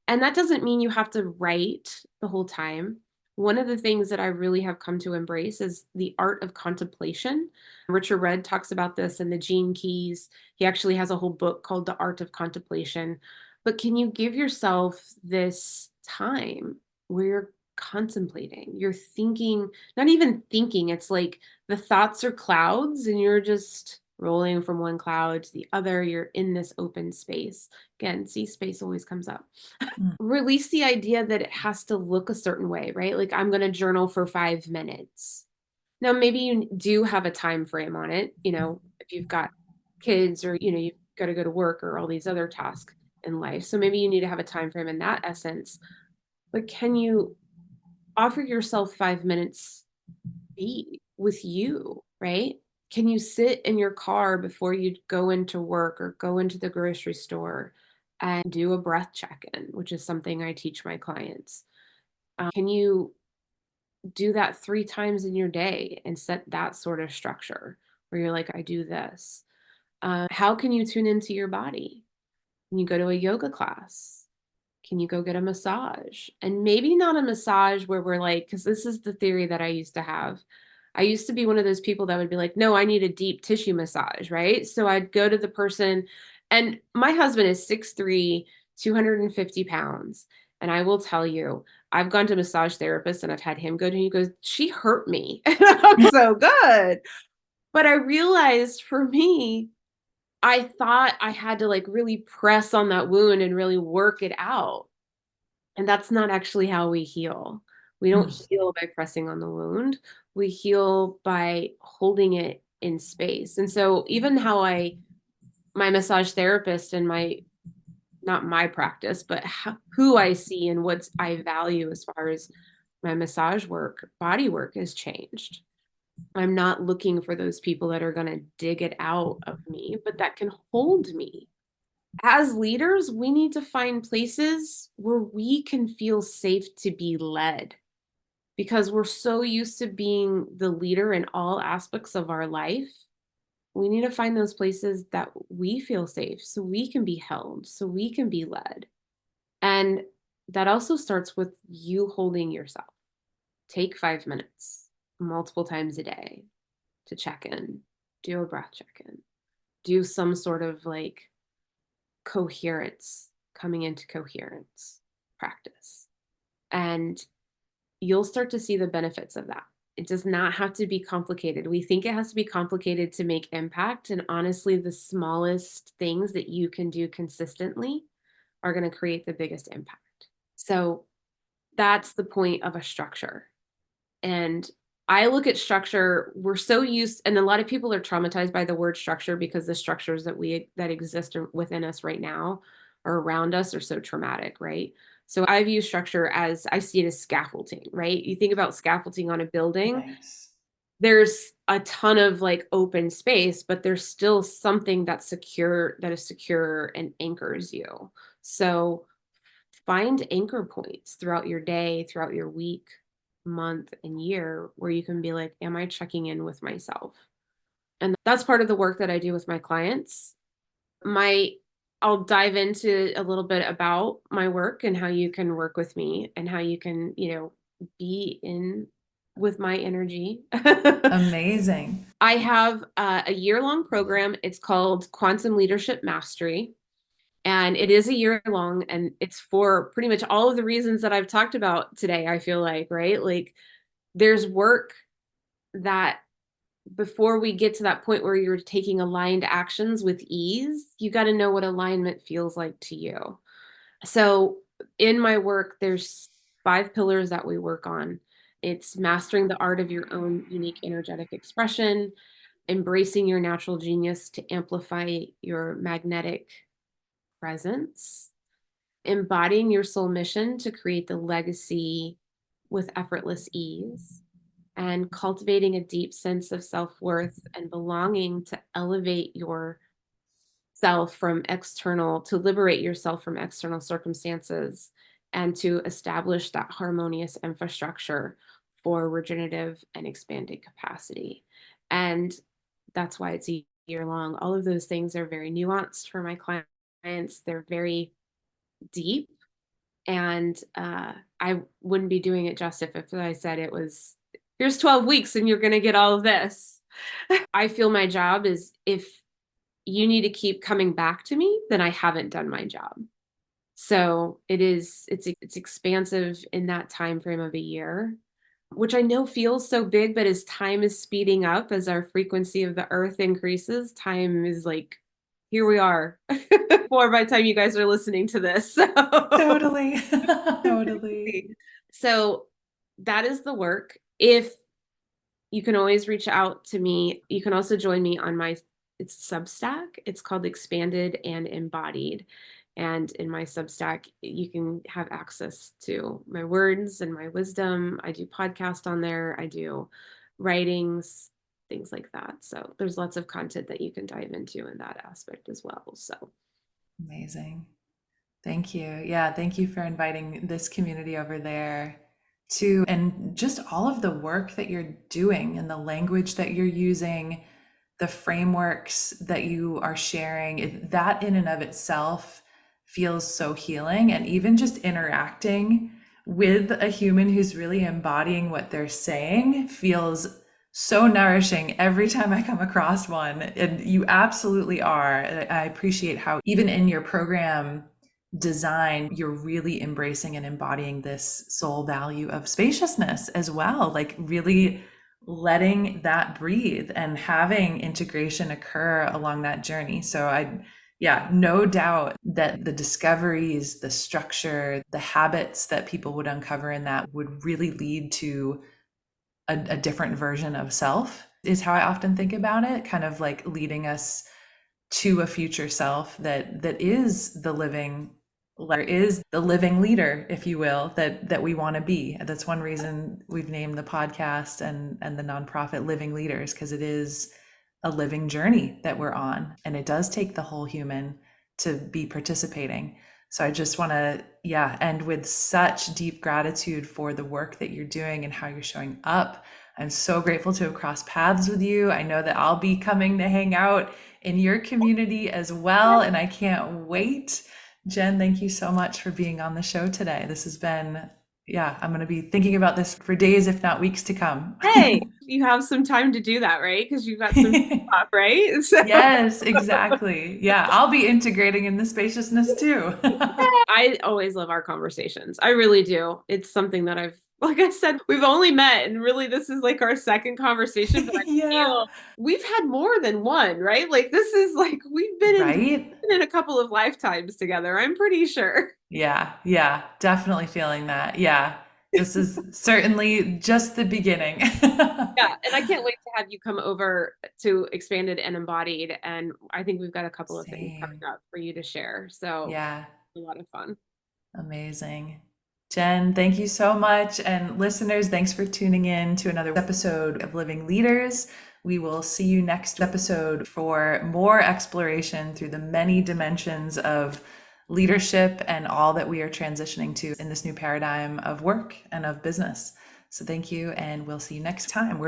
And that doesn't mean you have to write the whole time. One of the things that I really have come to embrace is the art of contemplation. Richard Rudd talks about this in the Gene Keys. He actually has a whole book called The Art of Contemplation. But can you give yourself this time where you're contemplating? You're thinking, not even thinking, it's like the thoughts are clouds and you're just rolling from one cloud to the other. You're in this open space. Again, see, space always comes up. mm, Release the idea that it has to look a certain way, right? Like I'm going to journal for 5 minutes. Now, maybe you do have a time frame on it, if you've got kids or, you've got to go to work or all these other tasks in life. So maybe you need to have a time frame in that essence. But can you offer yourself 5 minutes be with you, right? Can you sit in your car before you go into work or go into the grocery store and do a breath check in, which is something I teach my clients? Can you do that 3 times in your day and set that sort of structure where you're like, I do this? How can you tune into your body? Can you go to a yoga class? Can you go get a massage? And maybe not a massage where we're like, because this is the theory that I used to have. I used to be one of those people that would be like, no, I need a deep tissue massage, right? So I'd go to the person, and my husband is 6'3", 250 pounds. And I will tell you, I've gone to massage therapists and I've had him go to, he goes, she hurt me. And I'm so good. But I realized for me, I thought I had to like really press on that wound and really work it out. And that's not actually how we heal. We don't mm. heal by pressing on the wound. We heal by holding it in space. And so even my massage therapist and not my practice, but who I see and what I value as far as my massage work, body work has changed. I'm not looking for those people that are going to dig it out of me, but that can hold me. As leaders, we need to find places where we can feel safe to be led because we're so used to being the leader in all aspects of our life. We need to find those places that we feel safe so we can be held, so we can be led. And that also starts with you holding yourself. Take 5 minutes multiple times a day to check in, do a breath check in, do some sort of like coherence, coming into coherence practice. And you'll start to see the benefits of that. It does not have to be complicated. We think it has to be complicated to make impact. And honestly, the smallest things that you can do consistently are going to create the biggest impact. So that's the point of a structure. And I look at structure, we're so used, and a lot of people are traumatized by the word structure because the structures that exist within us right now or around us are so traumatic, right? So I view structure as I see it as scaffolding, right? You think about scaffolding on a building, Thanks. there's a ton of like open space, but there's still something that is secure and anchors you. So find anchor points throughout your day, throughout your week, month, and year where you can be like, am I checking in with myself? And that's part of the work that I do with my clients. My I'll dive into a little bit about my work and how you can work with me and how you can, be in with my energy. Amazing. I have a year-long program. It's called Quantum Leadership Mastery. And it is a year long, and it's for pretty much all of the reasons that I've talked about today, I feel like, right? Like there's work that before we get to that point where you're taking aligned actions with ease, you got to know what alignment feels like to you. So in my work, there's 5 pillars that we work on. It's mastering the art of your own unique energetic expression, embracing your natural genius to amplify your magnetic presence, embodying your soul mission to create the legacy with effortless ease, and cultivating a deep sense of self-worth and belonging to elevate yourself from external, to liberate yourself from external circumstances, and to establish that harmonious infrastructure for regenerative and expanded capacity. And that's why it's a year long. All of those things are very nuanced for my clients. They're very deep, and I wouldn't be doing it justice if I said it was, here's 12 weeks and you're going to get all of this. I feel my job is, if you need to keep coming back to me, then I haven't done my job. So it's expansive in that time frame of a year, which I know feels so big, but as time is speeding up, as our frequency of the earth increases, time is like, here we are. Or by the time you guys are listening to this. So. Totally. Totally. So that is the work. If you can always reach out to me, you can also join me on it's Substack. It's called Expanded and Embodied. And in my Substack, you can have access to my words and my wisdom. I do podcast on there. I do writings, things like that. So there's lots of content that you can dive into in that aspect as well. So Amazing. Thank you. Yeah, thank you for inviting this community over there too. And just all of the work that you're doing and the language that you're using, the frameworks that you are sharing, that in and of itself feels so healing. And even just interacting with a human who's really embodying what they're saying feels so nourishing every time I come across one. And you absolutely are. I appreciate how even in your program design, you're really embracing and embodying this soul value of spaciousness as well, like really letting that breathe and having integration occur along that journey. So yeah, no doubt that the discoveries, the structure, the habits that people would uncover in that would really lead to a different version of self, is how I often think about it, kind of like leading us to a future self that is the living leader, if you will, that we want to be. That's one reason we've named the podcast and the nonprofit Living Leaders, because it is a living journey that we're on, and it does take the whole human to be participating. So I just want to, end with such deep gratitude for the work that you're doing and how you're showing up. I'm so grateful to have crossed paths with you. I know that I'll be coming to hang out in your community as well, and I can't wait. Jenn, thank you so much for being on the show today. This has been, I'm going to be thinking about this for days, if not weeks to come. Hey, you have some time to do that, right? Because you've got some stuff, right? So. Yes, exactly. Yeah, I'll be integrating in the spaciousness too. I always love our conversations. I really do. It's something that like I said, we've only met, and really this is like our second conversation, but I feel we've had more than one, right? Like this is like we've been in a couple of lifetimes together, I'm pretty sure. Yeah, definitely feeling that. Yeah, this is certainly just the beginning. Yeah, and I can't wait to have you come over to Expanded and Embodied, and I think we've got a couple of things coming up for you to share. So yeah, a lot of fun. Amazing. Jenn, thank you so much. And listeners, thanks for tuning in to another episode of Living Leaders. We will see you next episode for more exploration through the many dimensions of leadership and all that we are transitioning to in this new paradigm of work and of business. So thank you, and we'll see you next time.